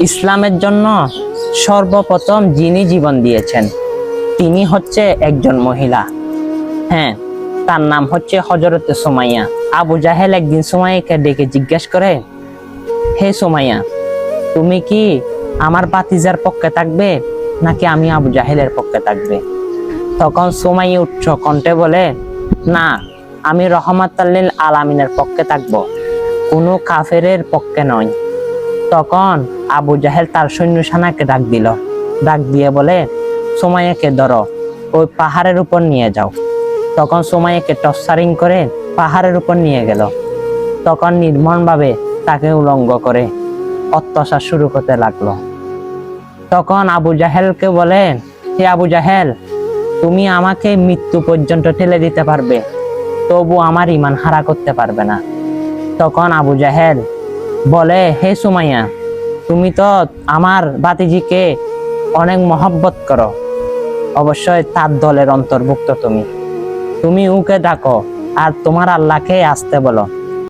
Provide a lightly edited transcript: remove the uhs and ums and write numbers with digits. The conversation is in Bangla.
ইসলামের জন্য সর্বপ্রথম যিনি জীবন দিয়েছেন তিনি হচ্ছে একজন মহিলা। হ্যাঁ, তার নাম হচ্ছে হযরতে সুমাইয়া। আবু জাহেল একদিন সুমাইয়াকে ডেকে জিজ্ঞেস করে, হে সুমাইয়া, তুমি কি আমার ভাতিজার পক্ষে থাকবে নাকি আমি আবু জাহেলের পক্ষে থাকবে? তখন সুমাইয়া উচ্চ কণ্ঠে বলে, না, আমি রহমাতুল লিল আলামিনের পক্ষে থাকব, কোনো কাফেরের পক্ষে নয়। তখন আবু জাহেল তার সৈন্য সেনাকে ডাক দিল, ডাক দিয়ে বলে, সুমাইয়াকে ধরো, ওই পাহাড়ের উপর নিয়ে যাও। তখন সুমাইয়াকে টর্চারিং করে পাহাড়ের উপর নিয়ে গেল। তখন নির্মমভাবে তাকে উলঙ্গ করে অত্যাচার শুরু করতে লাগলো। তখন আবু জাহেলকে বলে, হে আবু জাহেল, তুমি আমাকে মৃত্যু পর্যন্ত ঠেলে দিতে পারবে, তবু আমার ঈমান হারা করতে পারবে না। তখন আবু জাহেল বলে, হে সুমাইয়া, তুমি তো আমার ভাতিজিকে অনেক মহব্বত করো, অবশ্যই তার দলের অন্তর্ভুক্ত তুমি ওকে ডাকো আর তোমার আল্লাহকে আসতে বলো।